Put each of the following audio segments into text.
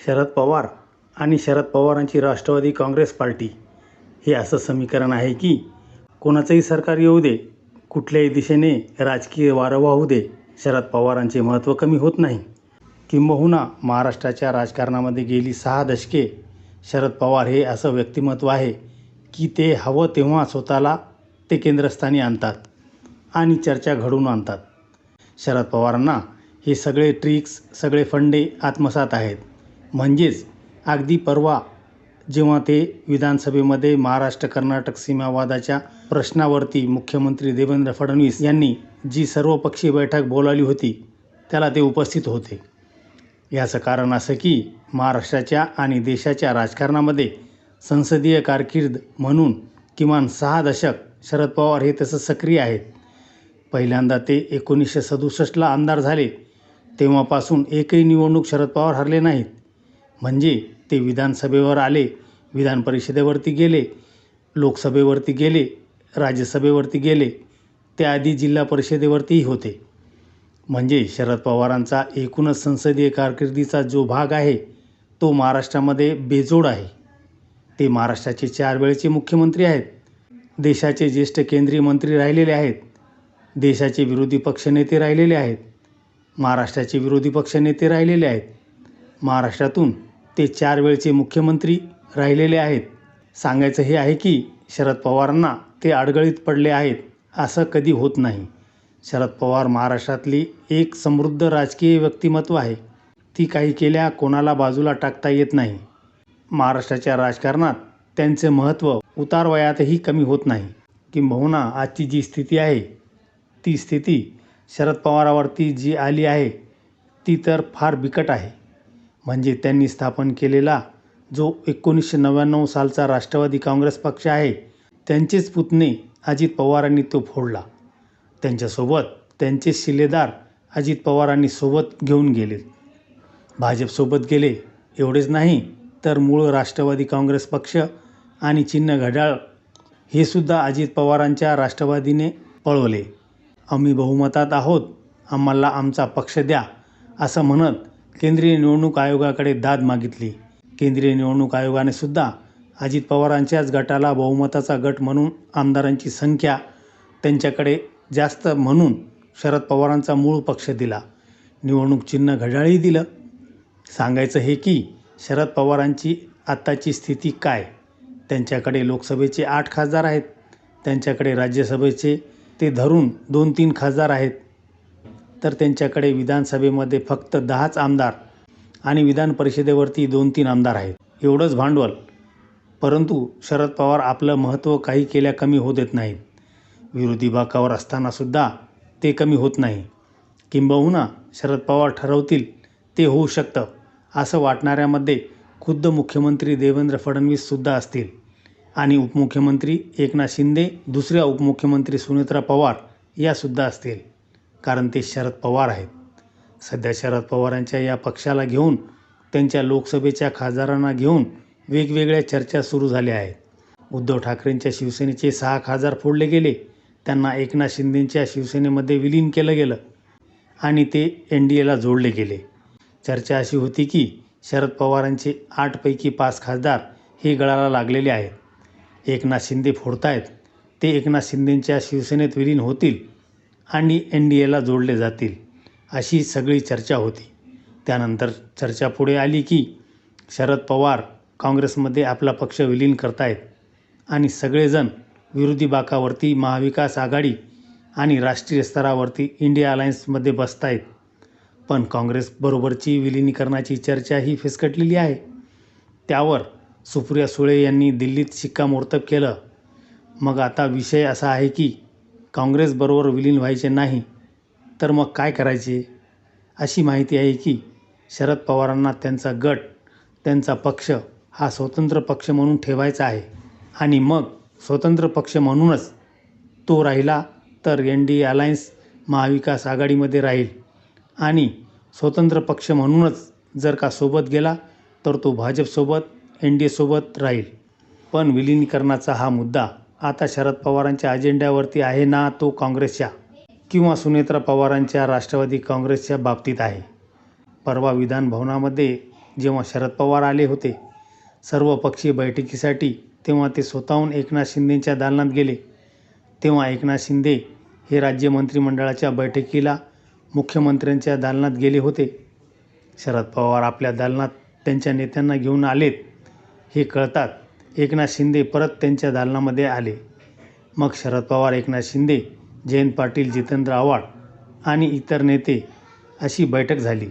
शरद पवार आणि शरद पवारांची राष्ट्रवादी काँग्रेस पार्टी हे असं समीकरण आहे की कोणाचंही सरकार येऊ दे, कुठल्याही दिशेने राजकीय वारं वाहू दे, शरद पवारांचे महत्त्व कमी होत नाही. किंबहुना महाराष्ट्राच्या राजकारणामध्ये गेली 6 दशके शरद पवार हे असं व्यक्तिमत्व आहे की ते हवं तेव्हा स्वतःला ते केंद्रस्थानी आणतात आणि चर्चा घडवून आणतात. शरद पवारांना हे सगळे ट्रिक्स, सगळे फंडे आत्मसात आहेत. म्हणजेच अगदी परवा जेव्हा ते विधानसभेमध्ये महाराष्ट्र-कर्नाटक सीमावादाच्या प्रश्नावरती मुख्यमंत्री देवेंद्र फडणवीस यांनी जी सर्वपक्षीय बैठक बोलावली होती त्याला ते उपस्थित होते. याचं कारण असं की महाराष्ट्राच्या आणि देशाच्या राजकारणामध्ये संसदीय कारकीर्द म्हणून किमान 6 दशक शरद पवार हे तसं सक्रिय आहेत. पहिल्यांदा ते 1967ला आमदार झाले तेव्हापासून एकही निवडणूक शरद पवार हरले नाहीत. म्हणजे ते विधानसभेवर आले, विधान परिषदेवरती गेले, लोकसभेवरती गेले, राज्यसभेवरती गेले, त्याआधी जिल्हा परिषदेवरतीही होते. म्हणजे शरद पवारांचा एकूणच संसदीय कारकिर्दीचा जो भाग आहे तो महाराष्ट्रामध्ये बेजोड आहे. ते महाराष्ट्राचे 4 वेळचे मुख्यमंत्री आहेत, देशाचे ज्येष्ठ केंद्रीय मंत्री राहिलेले आहेत, देशाचे विरोधी पक्षनेते राहिलेले आहेत, महाराष्ट्राचे विरोधी पक्षनेते राहिलेले आहेत, महाराष्ट्रातून ते 4 वेळचे मुख्यमंत्री राहिलेले आहेत. सांगायचं हे आहे की शरद पवारांना ते अडगळीत पडले आहेत असं कधी होत नाही. शरद पवार महाराष्ट्रातली एक समृद्ध राजकीय व्यक्तिमत्व आहे. ती काही केल्या कोणाला बाजूला टाकता येत नाही. महाराष्ट्राच्या राजकारणात त्यांचे महत्त्व उतारवयातही कमी होत नाही. किंबहुना आजची जी स्थिती आहे ती स्थिती शरद पवारावरती जी आली आहे ती तर फार बिकट आहे. म्हणजे त्यांनी स्थापन केलेला जो 1999 सालचा राष्ट्रवादी काँग्रेस पक्ष आहे त्यांचेच पुतणे अजित पवारांनी तो फोडला. त्यांच्यासोबत त्यांचे शिलेदार अजित पवारांनी सोबत घेऊन गेले, भाजपसोबत गेले. एवढेच नाही तर मूळ राष्ट्रवादी काँग्रेस पक्ष आणि चिन्ह घड्याळ हे सुद्धा अजित पवारांच्या राष्ट्रवादीने पळवले. आम्ही बहुमतात आहोत, आम्हाला आमचा पक्ष द्या असं म्हणत केंद्रीय निवडणूक आयोगाकडे दाद मागितली. केंद्रीय निवडणूक आयोगाने सुद्धा अजित पवारांच्याच गटाला बहुमताचा गट म्हणून आमदारांची संख्या त्यांच्याकडे जास्त म्हणून शरद पवारांचा मूळ पक्ष दिला. निवडणूक चिन्ह घड्याळही दिलं. सांगायचं हे की शरद पवारांची आत्ताची स्थिती काय, त्यांच्याकडे लोकसभेचे 8 खासदार आहेत, त्यांच्याकडे राज्यसभेचे ते धरून 2-3 खासदार आहेत, तर त्यांच्याकडे विधानसभेमध्ये फक्त 10च आमदार आणि विधान परिषदेवरती 2-3 आमदार आहेत. एवढंच भांडवल. परंतु शरद पवार आपलं महत्त्व काही केल्या कमी होऊ देत नाहीत. विरोधी बाकावर असतानासुद्धा ते कमी होत नाही. किंबहुना शरद पवार ठरवतील ते होऊ शकतं असं वाटणाऱ्यामध्ये खुद्द मुख्यमंत्री देवेंद्र फडणवीससुद्धा असतील आणि उपमुख्यमंत्री एकनाथ शिंदे, दुसऱ्या उपमुख्यमंत्री सुनेत्रा पवार यासुद्धा असतील. कारण ते शरद पवार आहेत. सध्या शरद पवारांच्या या पक्षाला घेऊन, त्यांच्या लोकसभेच्या खासदारांना घेऊन वेगवेगळ्या चर्चा सुरू झाल्या आहेत. उद्धव ठाकरेंच्या शिवसेनेचे 6 खासदार फोडले गेले, त्यांना एकनाथ शिंदेंच्या शिवसेनेमध्ये विलीन केलं गेलं आणि ते NDAला जोडले गेले. चर्चा अशी होती की शरद पवारांचे 8 पैकी 5 खासदार हे गळाला लागलेले आहेत. एकनाथ शिंदे फोडतायत, ते एकनाथ शिंदेंच्या शिवसेनेत विलीन होतील आणि NDAला जोडले जातील अशी सगळी चर्चा होती. त्यानंतर चर्चा पुढे आली की शरद पवार काँग्रेसमध्ये आपला पक्ष विलीन करतायत आणि सगळेजण विरोधी बाकावरती महाविकास आघाडी आणि राष्ट्रीय स्तरावरती इंडिया अलायन्समध्ये बसतायत. पण काँग्रेसबरोबरची विलिनीकरणाची चर्चा ही फिसकटलेली आहे. त्यावर सुप्रिया सुळे यांनी दिल्लीत शिक्कामोर्तब केलं. मग आता विषय असा आहे की काँग्रेसबरोबर विलीन व्हायचे नाही तर मग काय करायचे. अशी माहिती आहे की शरद पवारांना त्यांचा गट, त्यांचा पक्ष हा स्वतंत्र पक्ष म्हणून ठेवायचा आहे आणि मग स्वतंत्र पक्ष म्हणूनच तो राहिला तर NDA अलायन्स महाविकास आघाडीमध्ये राहील आणि स्वतंत्र पक्ष म्हणूनच जर का सोबत गेला तर तो भाजपसोबत NDA सोबत राहील. पण विलिनीकरणाचा हा मुद्दा आता शरद पवारांच्या अजेंड्यावरती आहे ना तो काँग्रेसच्या किंवा सुनेत्रा पवारांच्या राष्ट्रवादी काँग्रेसच्या बाबतीत आहे. परवा विधान भवनामध्ये जेव्हा शरद पवार आले होते सर्वपक्षीय बैठकीसाठी, तेव्हा ते स्वतःहून एकनाथ शिंदेंच्या दालनात गेले. तेव्हा एकनाथ शिंदे हे राज्य मंत्रिमंडळाच्या बैठकीला मुख्यमंत्र्यांच्या दालनात गेले होते. शरद पवार आपल्या दालनात त्यांच्या नेत्यांना घेऊन आलेत हे कळतात एकनाथ शिंदे परत त्यांच्या दालनामध्ये आले. मग शरद पवार, एकनाथ शिंदे, जयंत पाटील, जितेंद्र आव्हाड आणि इतर नेते अशी बैठक झाली.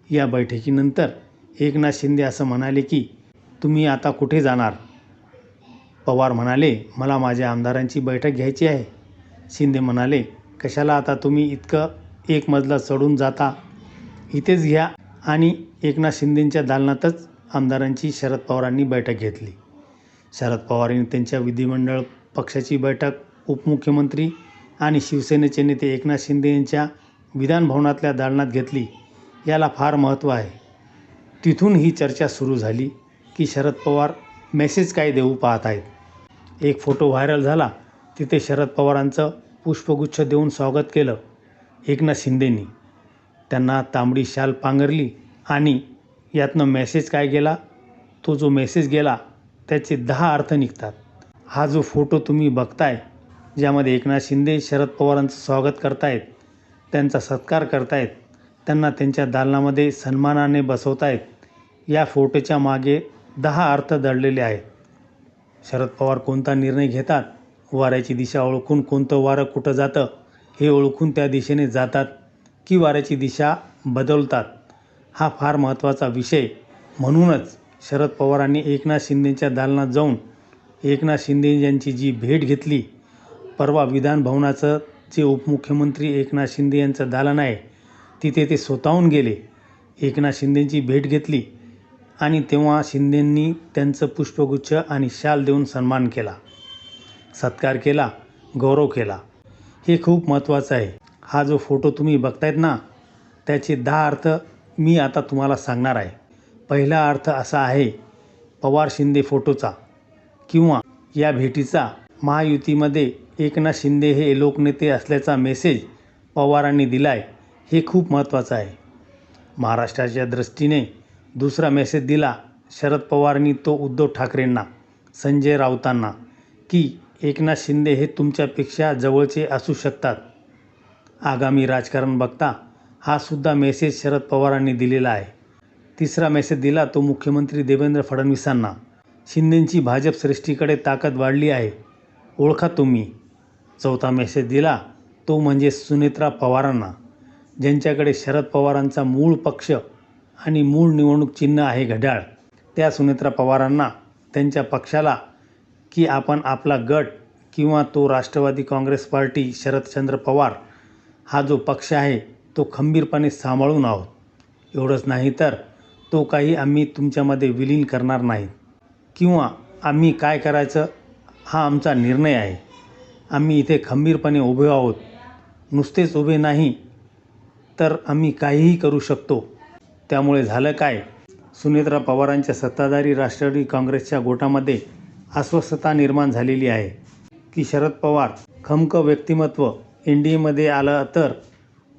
या बैठकीनंतर एकनाथ शिंदे असं म्हणाले की तुम्ही आता कुठे जाणार? पवार म्हणाले, मला माझ्या आमदारांची बैठक घ्यायची आहे. शिंदे म्हणाले, कशाला आता तुम्ही इतकं एक मजला चढून जाता, इथेच घ्या. आणि एकनाथ शिंदेंच्या दालनातच आमदारांची शरद पवारांनी बैठक घेतली. शरद पवारांनी त्यांच्या विधिमंडळ पक्षाची बैठक उपमुख्यमंत्री आणि शिवसेनेचे नेते एकनाथ शिंदे यांच्या विधानभवनातल्या दालनात घेतली. याला फार महत्त्व आहे. तिथून ही चर्चा सुरू झाली की शरद पवार मेसेज काय देऊ पाहत आहेत. एक फोटो व्हायरल झाला. तिथे शरद पवारांचं पुष्पगुच्छ देऊन स्वागत केलं एकनाथ शिंदेंनी. त्यांना तांबडी शाल पांघरली आणि यातनं मेसेज काय गेला, तो जो मेसेज गेला त्याचे 10 अर्थ निघतात. हा जो फोटो तुम्ही बघताय, ज्यामध्ये एकनाथ शिंदे शरद पवारांचं स्वागत करतायत, त्यांचा सत्कार करतायत, त्यांना त्यांच्या दालनामध्ये सन्मानाने बसवतायत, या फोटोच्या मागे 10 अर्थ दडलेले आहेत. शरद पवार कोणता निर्णय घेतात, वाऱ्याची दिशा ओळखून, कोणतं वारं कुठं जातं हे ओळखून त्या दिशेने जातात की वाऱ्याची दिशा बदलतात, हा फार महत्त्वाचा विषय. म्हणूनच शरद पवारांनी एकनाथ शिंदेंच्या दालनात जाऊन एकनाथ शिंदे यांची जी भेट घेतली, परवा विधानभवनाचं जे उपमुख्यमंत्री एकनाथ शिंदे यांचं दालन आहे तिथे ते स्वतःहून गेले, एकनाथ शिंदेंची भेट घेतली आणि तेव्हा शिंदेंनी त्यांचं पुष्पगुच्छ आणि शाल देऊन सन्मान केला, सत्कार केला, गौरव केला. हे खूप महत्त्वाचं आहे. हा जो फोटो तुम्ही बघतायत ना, त्याचे 10 अर्थ मी आता तुम्हाला सांगणार आहे. पहिला अर्थ असा आहे पवार शिंदे फोटोचा किंवा या भेटीचा. महायुतीमध्ये एकनाथ शिंदे हे लोकनेते असल्याचा मेसेज पवारांनी दिला आहे, हे खूप महत्त्वाचं आहे. महाराष्ट्राच्या दृष्टीने दुसरा मेसेज दिला शरद पवारांनी, तो उद्धव ठाकरेंना, संजय राऊतांना, की एकनाथ शिंदे हे तुमच्यापेक्षा जवळचे असू शकतात आगामी राजकारण बघता. हा सुद्धा मेसेज शरद पवारांनी दिलेला आहे. तिसरा मेसेज दिला तो मुख्यमंत्री देवेंद्र फडणवीसांना, शिंदेंची भाजप श्रेष्ठीकडे ताकद वाढली आहे, ओळखा तुम्ही. चौथा मेसेज दिला तो म्हणजे सुनेत्रा पवारांना, ज्यांच्याकडे शरद पवारांचा मूळ पक्ष आणि मूळ निवडणूक चिन्ह आहे घड्याळ. त्या सुनेत्रा पवारांना, त्यांच्या पक्षाला, की आपण आपला गट किंवा तो राष्ट्रवादी काँग्रेस पार्टी, शरदचंद्र पवार हा जो पक्ष आहे तो खंबीरपणे सांभाळून आहोत. एवढंच नाही तर तो काही आम्ही तुमच्यामध्ये विलीन करणार नाही किंवा आम्ही काय करायचं हा आमचा निर्णय आहे. आम्ही इथे खंबीरपणे उभे आहोत. नुसतेच उभे नाही तर आम्ही काहीही करू शकतो. त्यामुळे झालं काय, सुनेत्रा पवारांच्या सत्ताधारी राष्ट्रवादी काँग्रेसच्या गोटामध्ये अस्वस्थता निर्माण झालेली आहे की शरद पवार खमकं व्यक्तिमत्व NDAमध्ये आलं तर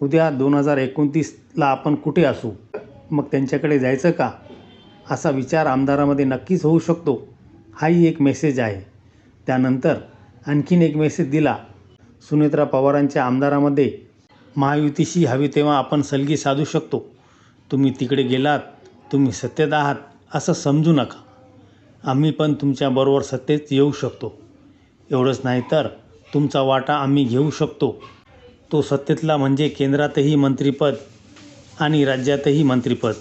उद्या 2029ला आपण कुठे असू, मग त्यांच्याकडे जायचं का, असा विचार आमदारामध्ये नक्कीच होऊ शकतो. हाही एक मेसेज आहे. त्यानंतर आणखीन एक मेसेज दिला सुनेत्रा पवारांच्या आमदारामध्ये, महायुतीशी हवी तेव्हा आपण सलगी साधू शकतो. तुम्ही तिकडे गेलात, तुम्ही सत्तेत आहात असं समजू नका. आम्ही पण तुमच्याबरोबर सत्तेत येऊ शकतो. एवढंच नाही तर तुमचा वाटा आम्ही घेऊ शकतो. तो सत्तेतला म्हणजे केंद्रातही मंत्रिपद आणि राज्यातही मंत्रिपद,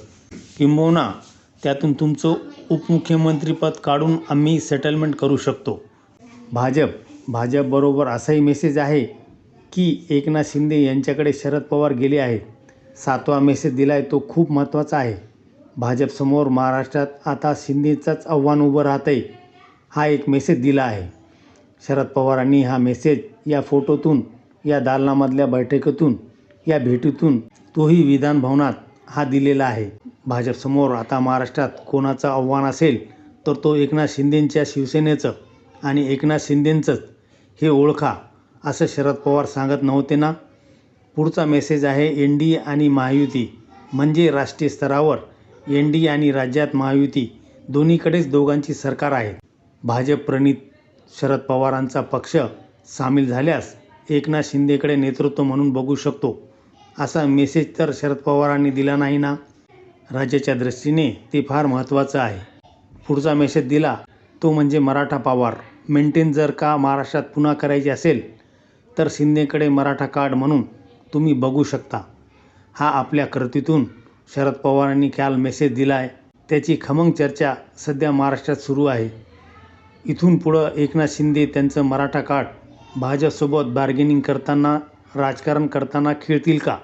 किंबहुना त्यातून तुमचं उपमुख्यमंत्रीपद काढून आम्ही सेटलमेंट करू शकतो. भाजपबरोबर असाही मेसेज आहे की एकनाथ शिंदे यांच्याकडे शरद पवार गेले आहेत. 7वा मेसेज दिला आहे तो खूप महत्त्वाचा आहे. भाजपसमोर महाराष्ट्रात आता शिंदेचंच आव्हान उभं राहतंय, हा एक मेसेज दिला आहे. शरद पवारांनी हा मेसेज या फोटोतून, या दालनामधल्या बैठकीतून, या भेटीतून, तोही विधानभवनात हा दिलेला आहे. भाजपसमोर आता महाराष्ट्रात कोणाचं आव्हान असेल तर तो एकनाथ शिंदेंच्या शिवसेनेचं आणि एकनाथ शिंदेंचंच, हे ओळखा असं शरद पवार सांगत नव्हते ना. पुढचा मेसेज आहे NDA आणि महायुती म्हणजे राष्ट्रीय स्तरावर NDA आणि राज्यात महायुती दोन्हीकडेच दोघांची सरकार आहे. भाजप प्रणित शरद पवारांचा पक्ष सामील झाल्यास एकनाथ शिंदेकडे नेतृत्व म्हणून बघू शकतो, असा मेसेज तर शरद पवारांनी दिला नाही ना. राज्याच्या दृष्टीने ते फार महत्त्वाचं आहे. पुढचा मेसेज दिला तो म्हणजे मराठा पॉवर मेंटेन जर का महाराष्ट्रात पुन्हा करायची असेल तर शिंदेकडे मराठा कार्ड म्हणून तुम्ही बघू शकता. हा आपल्या कृतीतून शरद पवारांनी काल मेसेज दिला आहे. त्याची खमंग चर्चा सध्या महाराष्ट्रात सुरू आहे. इथून पुढं एकनाथ शिंदे त्यांचं मराठा कार्ड भाजपसोबत बार्गेनिंग करताना, राजकारण करताना खेळतील का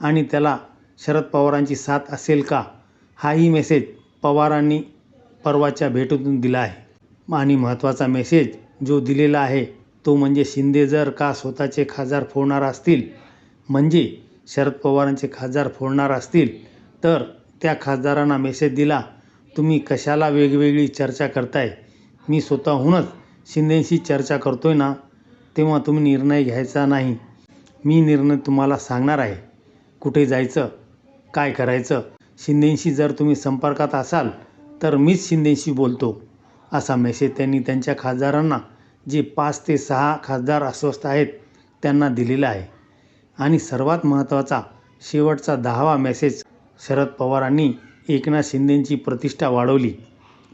आणि त्याला शरद पवारांची साथ असेल का, हाही मेसेज पवारांनी परवाच्या भेटीतून दिला आहे. आणि महत्त्वाचा मेसेज जो दिलेला आहे तो म्हणजे शिंदे जर का स्वतःचे खासदार फोडणार असतील, म्हणजे शरद पवारांचे खासदार फोडणार असतील, तर त्या खासदारांना मेसेज दिला, तुम्ही कशाला वेगवेगळी चर्चा करताय, मी स्वतःहूनच शिंदेशी चर्चा करतोय ना, तेव्हा तुम्ही निर्णय घ्यायचा नाही. मी निर्णय तुम्हाला सांगणार आहे, कुठे जायचं, काय करायचं. शिंदेशी जर तुम्ही संपर्कात असाल तर मीच शिंदेशी बोलतो, असा मेसेज त्यांनी त्यांच्या खासदारांना, जे 5 ते 6 खासदार अस्वस्थ आहेत, त्यांना दिलेला आहे. आणि सर्वात महत्त्वाचा शेवटचा 10वा मेसेज, शरद पवारांनी एकनाथ शिंदेंची प्रतिष्ठा वाढवली,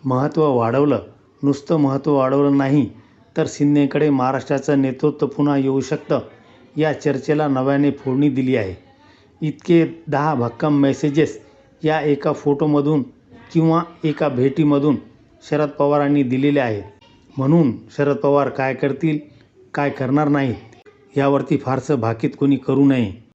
महत्त्व वाढवलं. नुसतं महत्त्व वाढवलं नाही तर शिंदेकडे महाराष्ट्राचं नेतृत्व पुन्हा येऊ शकतं, या चर्चेला नव्याने फोडणी दिली आहे. इतके 10 भक्कम मेसेजेस या एका फोटोमधून किंवा एका भेटीमधून शरद पवारांनी दिलेले आहेत. म्हणून शरद पवार काय करतील, काय करणार नाहीत, यावरती फारसं भाकीत कोणी करू नये.